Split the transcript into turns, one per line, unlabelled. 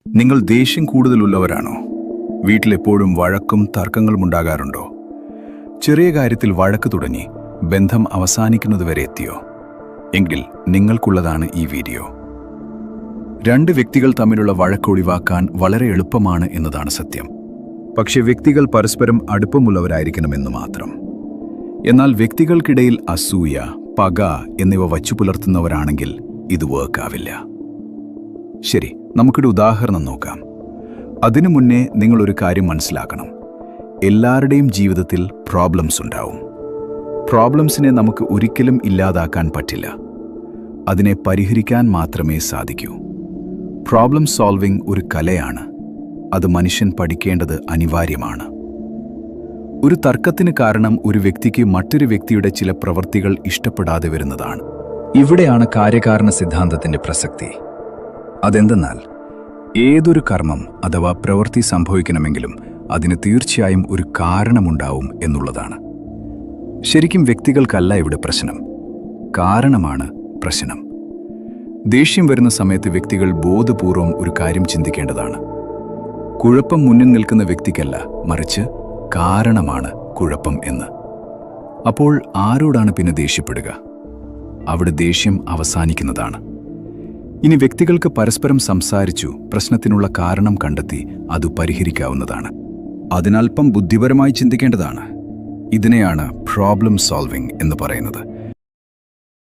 നിങ്ങൾ ദേഷ്യം കൂടുതലുള്ളവരാണോ? വീട്ടിലെപ്പോഴും വഴക്കും തർക്കങ്ങളും ഉണ്ടാകാറുണ്ടോ? ചെറിയ കാര്യത്തിൽ വഴക്ക് തുടങ്ങി ബന്ധം അവസാനിക്കുന്നതുവരെ എത്തിയോ? എങ്കിൽ നിങ്ങൾക്കുള്ളതാണ് ഈ വീഡിയോ. രണ്ട് വ്യക്തികൾ തമ്മിലുള്ള വഴക്ക് ഒഴിവാക്കാൻ വളരെ എളുപ്പമാണ് എന്നതാണ് സത്യം. പക്ഷെ വ്യക്തികൾ പരസ്പരം അടുപ്പമുള്ളവരായിരിക്കണമെന്ന് മാത്രം. എന്നാൽ വ്യക്തികൾക്കിടയിൽ അസൂയ, പക എന്നിവ വച്ചു പുലർത്തുന്നവരാണെങ്കിൽ ഇത് വർക്കാവില്ല. ശരി, നമുക്കൊരു ഉദാഹരണം നോക്കാം. അതിനു മുന്നേ നിങ്ങളൊരു കാര്യം മനസ്സിലാക്കണം. എല്ലാവരുടെയും ജീവിതത്തിൽ പ്രോബ്ലംസ് ഉണ്ടാവും. പ്രോബ്ലംസിനെ നമുക്ക് ഒരിക്കലും ഇല്ലാതാക്കാൻ പറ്റില്ല. അതിനെ പരിഹരിക്കാൻ മാത്രമേ സാധിക്കൂ. പ്രോബ്ലം സോൾവിംഗ് ഒരു കലയാണ്. അത് മനുഷ്യൻ പഠിക്കേണ്ടത് അനിവാര്യമാണ്. ഒരു തർക്കത്തിന് കാരണം ഒരു വ്യക്തിക്ക് മറ്റൊരു വ്യക്തിയുടെ ചില പ്രവൃത്തികൾ ഇഷ്ടപ്പെടാതെ വരുന്നതാണ്.
ഇവിടെയാണ് കാര്യകാരണ സിദ്ധാന്തത്തിന്റെ പ്രസക്തി. അതെന്തെന്നാൽ ഏതൊരു കർമ്മം അഥവാ പ്രവൃത്തി സംഭവിക്കണമെങ്കിലും അതിന് തീർച്ചയായും ഒരു കാരണമുണ്ടാവും എന്നുള്ളതാണ്. ശരിക്കും വ്യക്തികൾക്കല്ല ഇവിടെ പ്രശ്നം, കാരണമാണ് പ്രശ്നം. ദേഷ്യം വരുന്ന സമയത്ത് വ്യക്തികൾ ബോധപൂർവം ഒരു കാര്യം ചിന്തിക്കേണ്ടതാണ്. കുഴപ്പം മുന്നിൽ നിൽക്കുന്ന വ്യക്തിക്കല്ല, മറിച്ച് കാരണമാണ് കുഴപ്പം എന്ന്. അപ്പോൾ ആരോടാണ് പിന്നെ ദേഷ്യപ്പെടുക? അവിടെ ദേഷ്യം അവസാനിക്കുന്നതാണ്. ഇനി വ്യക്തികൾക്ക് പരസ്പരം സംസാരിച്ചു പ്രശ്നത്തിനുള്ള കാരണം കണ്ടെത്തി അത് പരിഹരിക്കാവുന്നതാണ്. അതിനൽപ്പം ബുദ്ധിപരമായി ചിന്തിക്കേണ്ടതാണ്. ഇതിനെയാണ് പ്രോബ്ലം സോൾവിംഗ് എന്ന് പറയുന്നത്.